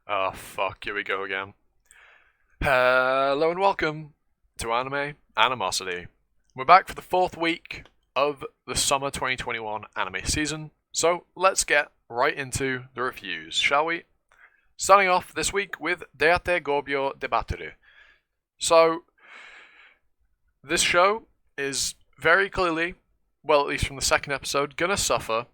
Oh fuck, here we go again. Hello and welcome to Anime Animosity. We're back for the fourth week of the summer 2021 anime season, so let's get right into the reviews, shall we? Starting off this week with Deatte Goubyou Debattere. So, this show is very clearly, well at least from the second episode, gonna suffer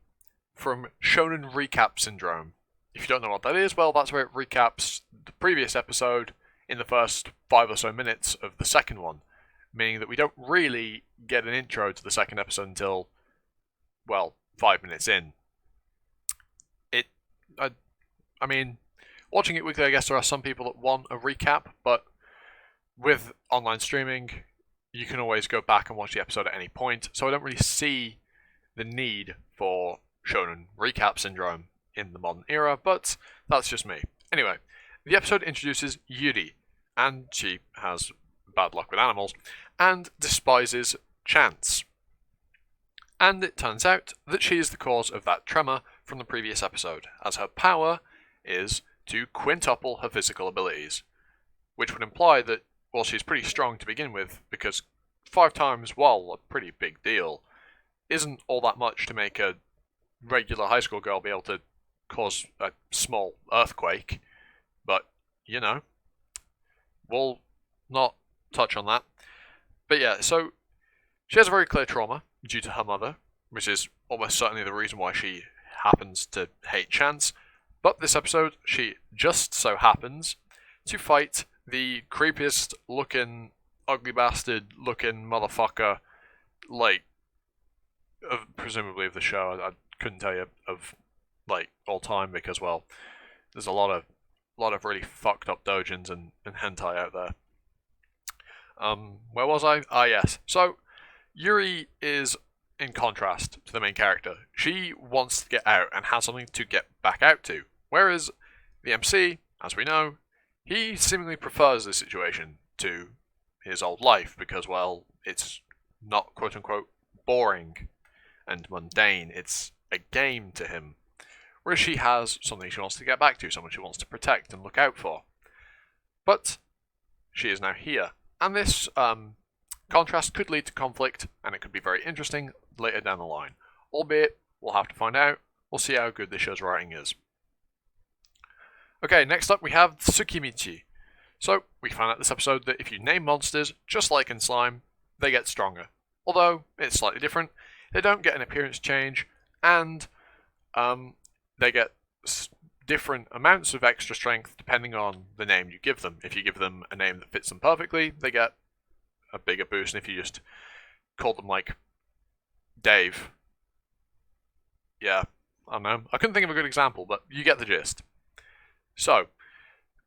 from shonen recap syndrome. If you don't know what that is, well, that's where it recaps the previous episode in the first 5 or so minutes of the second one, meaning that we don't really get an intro to the second episode until, well, 5 minutes in. I mean, watching it weekly, I guess there are some people that want a recap, but with online streaming, you can always go back and watch the episode at any point, so I don't really see the need for shonen recap syndrome in the modern era, but that's just me. Anyway, the episode introduces Yuri, and she has bad luck with animals, and despises chance. And it turns out that she is the cause of that tremor from the previous episode, as her power is to quintuple her physical abilities, which would imply that, well, she's pretty strong to begin with, because 5 times, while a pretty big deal, isn't all that much to make a regular high school girl be able to cause a small earthquake, but, you know, we'll not touch on that. But yeah, so she has a very clear trauma due to her mother, which is almost certainly the reason why she happens to hate Chance, but this episode she just so happens to fight the creepiest looking, ugly bastard looking motherfucker, like, presumably of the show. I couldn't tell you of like all time because, well, there's a lot of really fucked up dojins and hentai out there. Where was I? Ah, yes. So Yuri is in contrast to the main character. She wants to get out and has something to get back out to, whereas the MC, as we know, he seemingly prefers this situation to his old life because, well, it's not quote unquote boring and mundane. It's a game to him. Whereas she has something she wants to get back to, someone she wants to protect and look out for. But she is now here. And this contrast could lead to conflict, and it could be very interesting later down the line. Albeit, we'll have to find out. We'll see how good this show's writing is. Okay, next up we have Tsukimichi. So, we find out this episode that if you name monsters, just like in Slime, they get stronger. Although, it's slightly different. They don't get an appearance change, and they get different amounts of extra strength depending on the name you give them. If you give them a name that fits them perfectly, they get a bigger boost, and if you just call them, like, Dave, yeah, I don't know. I couldn't think of a good example, but you get the gist. So,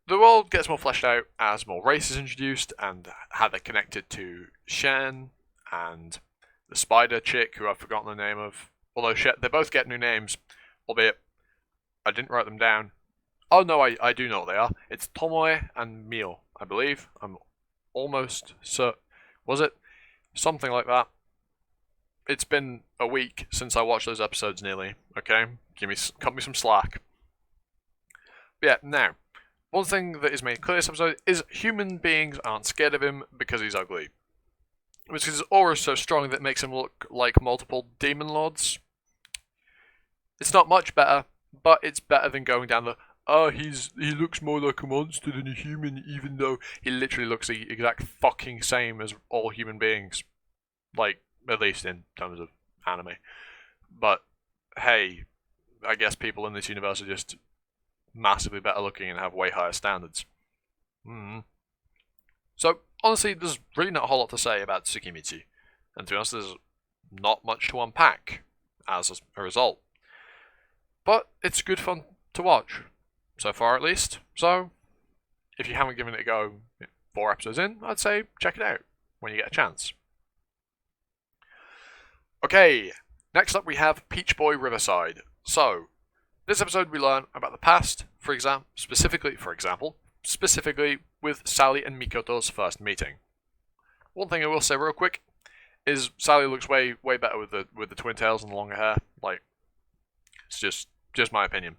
the world gets more fleshed out as more races introduced, and how they're connected to Shen and the spider chick, who I've forgotten the name of. Although they both get new names, albeit I didn't write them down. Oh no, I do know what they are. It's Tomoe and Mio, I believe. I'm almost certain. Was it? Something like that. It's been a week since I watched those episodes nearly, okay? Cut me some slack. But yeah, now, one thing that is made clear this episode is human beings aren't scared of him because he's ugly. Which is his aura so strong that it makes him look like multiple demon lords. It's not much better, but it's better than going down the, he looks more like a monster than a human, even though he literally looks the exact fucking same as all human beings. Like, at least in terms of anime. But, hey, I guess people in this universe are just massively better looking and have way higher standards. So, honestly, there's really not a whole lot to say about Tsukimichi. And to be honest, there's not much to unpack as a result. But it's good fun to watch, so far at least. So, if you haven't given it a go 4 episodes in, I'd say check it out when you get a chance. Okay, next up we have Peach Boy Riverside. So, this episode we learn about the past, specifically with Sally and Mikoto's first meeting. One thing I will say real quick is Sally looks way better with the twin tails and the longer hair. Like, it's just my opinion.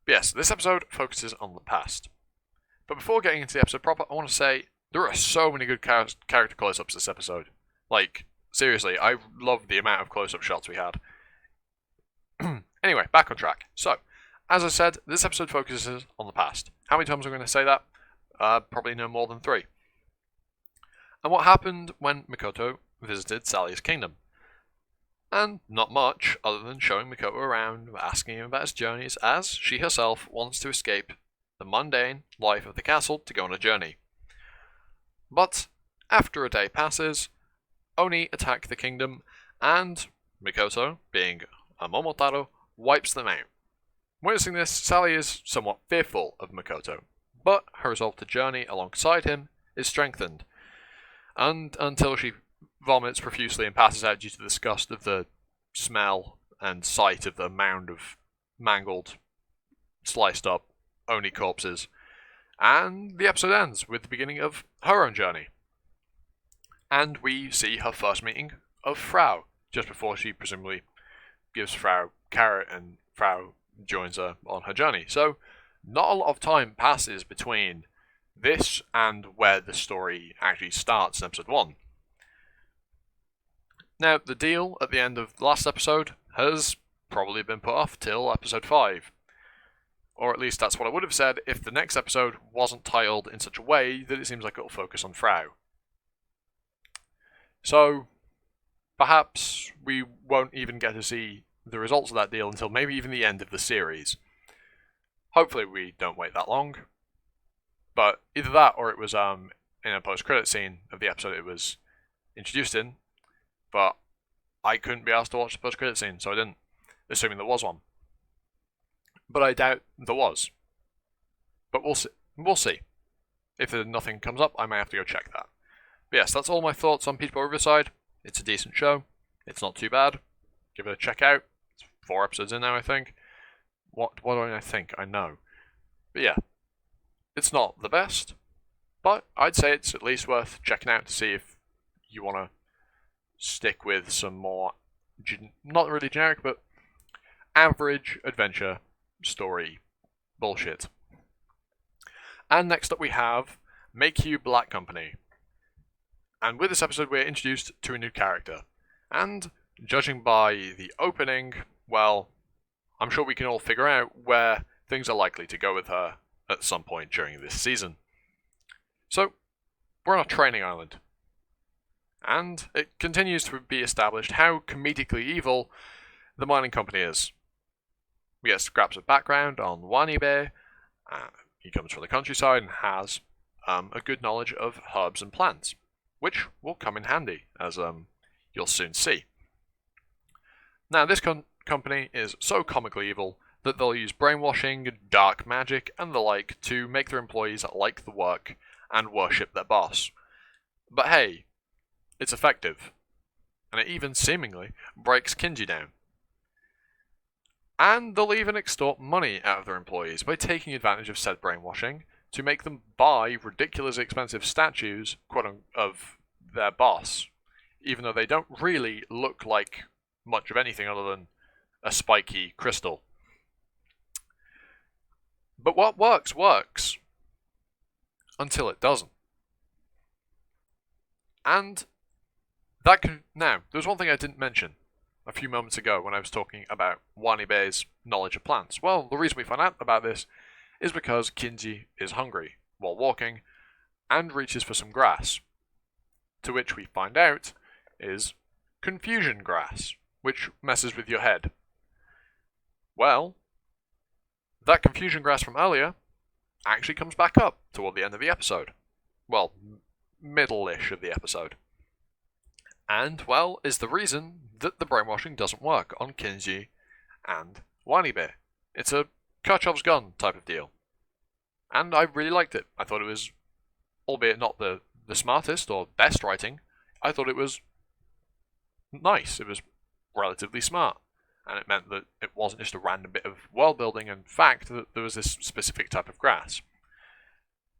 But yes, this episode focuses on the past. But before getting into the episode proper, I want to say there are so many good character close-ups this episode. Like, seriously, I love the amount of close-up shots we had. Anyway, back on track. So, as I said, this episode focuses on the past. How many times am I going to say that? Probably no more than 3. And what happened when Mikoto visited Sally's kingdom? And not much, other than showing Mikoto around, asking him about his journeys, as she herself wants to escape the mundane life of the castle to go on a journey. But, after a day passes, Oni attack the kingdom, and Mikoto, being a Momotaro, wipes them out. Witnessing this, Sally is somewhat fearful of Mikoto, but her resolve to journey alongside him is strengthened, and until she vomits profusely and passes out due to the disgust of the smell and sight of the mound of mangled, sliced up Oni corpses. And the episode ends with the beginning of her own journey. And we see her first meeting of Frau, just before she presumably gives Frau carrot and Frau joins her on her journey. So, not a lot of time passes between this and where the story actually starts in episode 1. Now, the deal at the end of the last episode has probably been put off till episode 5. Or at least that's what I would have said if the next episode wasn't titled in such a way that it seems like it'll focus on Frau. So, perhaps we won't even get to see the results of that deal until maybe even the end of the series. Hopefully we don't wait that long. But either that or it was in a post-credit scene of the episode it was introduced in. But I couldn't be asked to watch the post-credit scene, so I didn't, assuming there was one. But I doubt there was. But we'll see. We'll see. If nothing comes up, I may have to go check that. But yes, that's all my thoughts on Peterborough Riverside. It's a decent show. It's not too bad. Give it a check out. It's 4 episodes in now, I think. What do I think? I know. But yeah, it's not the best. But I'd say it's at least worth checking out to see if you want to stick with some more, not really generic, but average adventure story bullshit. And next up we have Meikyuu Black Company. And with this episode we're introduced to a new character. And judging by the opening, well, I'm sure we can all figure out where things are likely to go with her at some point during this season. So, we're on a training island. And it continues to be established how comedically evil the mining company is. We get scraps of background on Wanibe. He comes from the countryside and has a good knowledge of herbs and plants, which will come in handy, as you'll soon see. Now, this company is so comically evil that they'll use brainwashing, dark magic, and the like to make their employees like the work and worship their boss. But hey, it's effective, and it even seemingly breaks Kinji down. And they'll even extort money out of their employees by taking advantage of said brainwashing to make them buy ridiculously expensive statues, of their boss, even though they don't really look like much of anything other than a spiky crystal. But what works, until it doesn't. And now, there's one thing I didn't mention a few moments ago when I was talking about Wanibe's knowledge of plants. Well, the reason we find out about this is because Kinji is hungry while walking and reaches for some grass, to which we find out is confusion grass, which messes with your head. Well, that confusion grass from earlier actually comes back up toward the end of the episode. Well, middle-ish of the episode. And, well, is the reason that the brainwashing doesn't work on Kinji and Wanibe. It's a Kirchhoff's gun type of deal. And I really liked it. I thought it was, albeit not the smartest or best writing, I thought it was nice. It was relatively smart. And it meant that it wasn't just a random bit of world building and fact that there was this specific type of grass.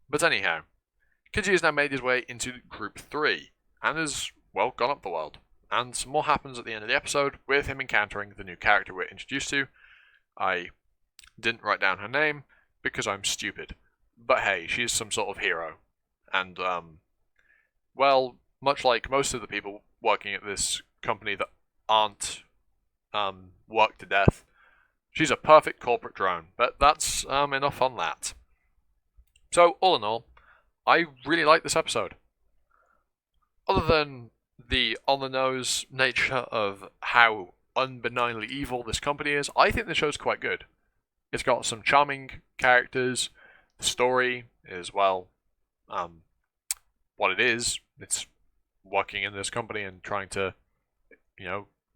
But anyhow, Kinji has now made his way into Group 3, and has, well, gone up the world. And some more happens at the end of the episode, with him encountering the new character we're introduced to, didn't write down her name because I'm stupid. But hey, she's some sort of hero. And, well, much like most of the people working at this company that aren't worked to death, she's a perfect corporate drone. But that's enough on that. So, all in all, I really like this episode. Other than the on-the-nose nature of how unbenignly evil this company is, I think the show's quite good. It's got some charming characters. The story is, well, what it is. It's working in this company and trying to,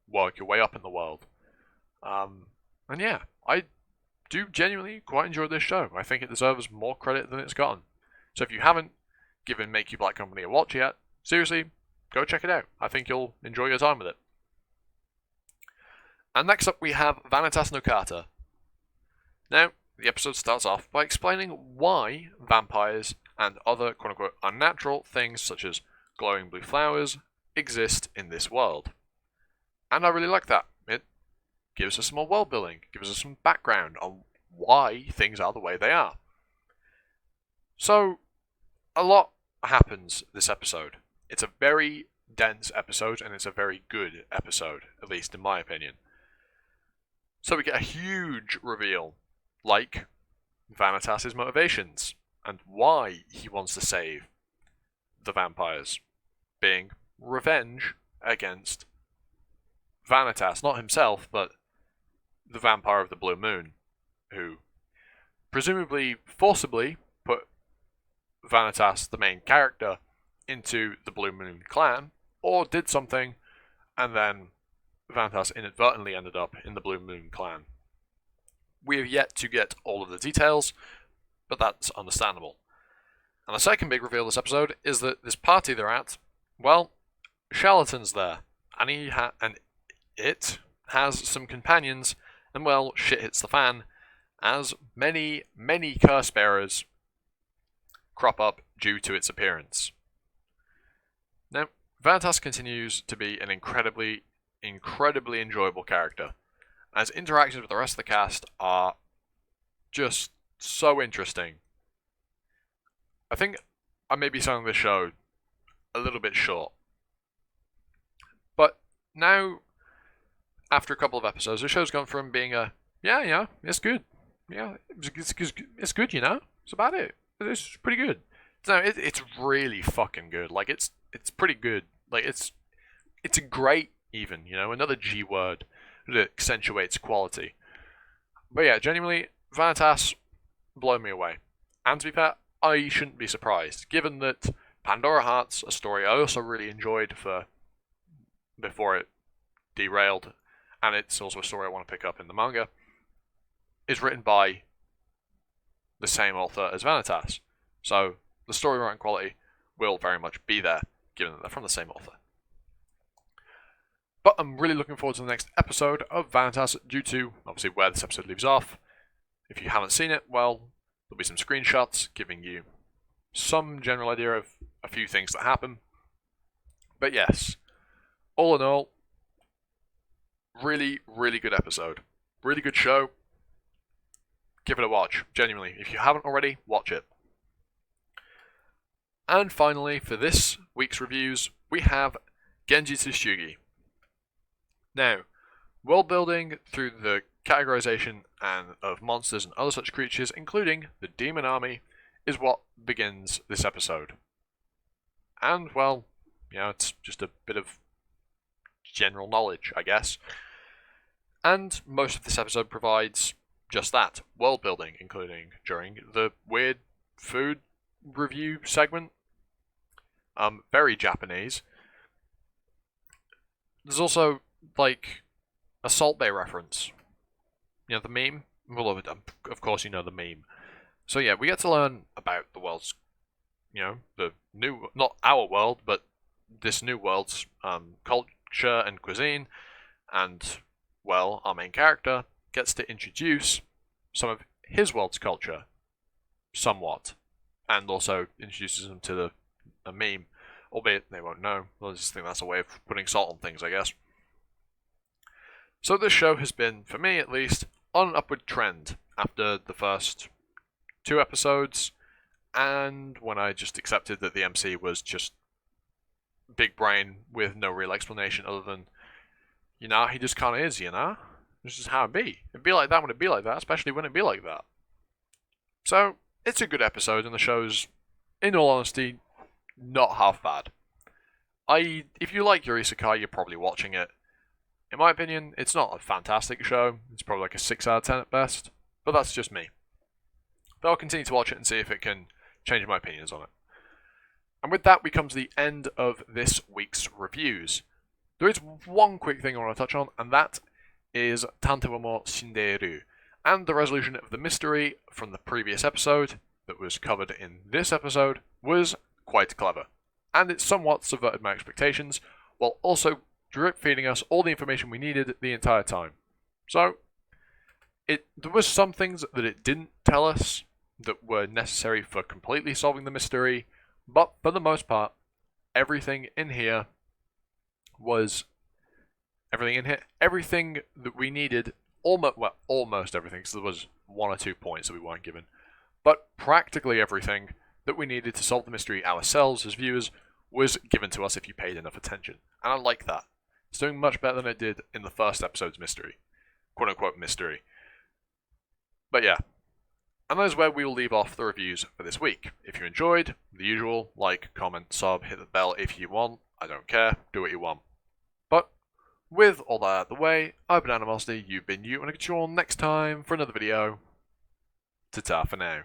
work your way up in the world. And yeah, I do genuinely quite enjoy this show. I think it deserves more credit than it's gotten. So if you haven't given Meikyuu Black Company a watch yet, seriously, go check it out. I think you'll enjoy your time with it. And next up we have Vanits no Carte. Now, the episode starts off by explaining why vampires and other quote-unquote unnatural things such as glowing blue flowers exist in this world. And I really like that. It gives us some more world building, gives us some background on why things are the way they are. So, a lot happens this episode. It's a very dense episode, and it's a very good episode, at least in my opinion. So we get a huge reveal, like Vanitas' motivations, and why he wants to save the vampires, being revenge against Vanitas, not himself, but the vampire of the Blue Moon, who presumably forcibly put Vanitas, the main character, into the Blue Moon clan, or did something, and then Vanitas inadvertently ended up in the Blue Moon clan. We have yet to get all of the details, but that's understandable. And the second big reveal this episode is that this party they're at, well, Charlatan's there, and it has some companions, and well, shit hits the fan, as many, many curse bearers crop up due to its appearance. Now, Vanitas continues to be an incredibly enjoyable character, as interactions with the rest of the cast are just so interesting. I think I may be selling this show a little bit short, but now, after a couple of episodes, the show's gone from being it's good, it's good, it's about it. It's pretty good. No, it's really fucking good. Like it's pretty good. Like it's a great even. Another G word that accentuates quality. But yeah, genuinely, Vanitas blew me away. And to be fair, I shouldn't be surprised, given that Pandora Hearts, a story I also really enjoyed before it derailed, and it's also a story I want to pick up in the manga, is written by the same author as Vanitas. So the story writing quality will very much be there, given that they're from the same author. But I'm really looking forward to the next episode of Vanitas due to, obviously, where this episode leaves off. If you haven't seen it, well, there'll be some screenshots giving you some general idea of a few things that happen. But yes, all in all, really, really good episode. Really good show. Give it a watch, genuinely. If you haven't already, watch it. And finally, for this week's reviews, we have Genjitsu Shugi. Now, world building through the categorization of monsters and other such creatures, including the demon army, is what begins this episode. And, well, it's just a bit of general knowledge, I guess. And most of this episode provides just that, world building, including during the weird food review segment. Very Japanese. There's also, like, a Salt Bay reference. The meme? Well, of course you know the meme. So yeah, we get to learn about the world's, the new, not our world, but this new world's culture and cuisine. And, well, our main character gets to introduce some of his world's culture, somewhat. And also introduces them to a meme, albeit they won't know. I just think that's a way of putting salt on things, I guess. So this show has been, for me at least, on an upward trend, after the first 2 episodes, and when I just accepted that the MC was just big brain with no real explanation other than, he just kind of is, This is how it be. It'd be like that when it'd be like that, especially when it'd be like that. So, it's a good episode, and the show's, in all honesty, not half bad. If you like your isekai, you're probably watching it. In my opinion, it's not a fantastic show. It's probably like a 6 out of 10 at best, but that's just me. But I'll continue to watch it and see if it can change my opinions on it. And with that, we come to the end of this week's reviews. There is one quick thing I want to touch on, and that is Tantei wa shindeiru, and the resolution of the mystery from the previous episode that was covered in this episode was quite clever, and it somewhat subverted my expectations, while also drip feeding us all the information we needed the entire time. So, there was some things that it didn't tell us that were necessary for completely solving the mystery, but for the most part, everything in here everything that we needed, almost everything, because there was 1 or 2 points that we weren't given, but practically everything that we needed to solve the mystery ourselves as viewers was given to us if you paid enough attention, and I like that. It's doing much better than it did in the first episode's mystery. Quote-unquote mystery. But yeah. And that is where we will leave off the reviews for this week. If you enjoyed, the usual, like, comment, sub, hit the bell if you want. I don't care. Do what you want. But, with all that out of the way, I've been Animosity, you've been you, and I'll catch you all next time for another video. Ta-ta for now.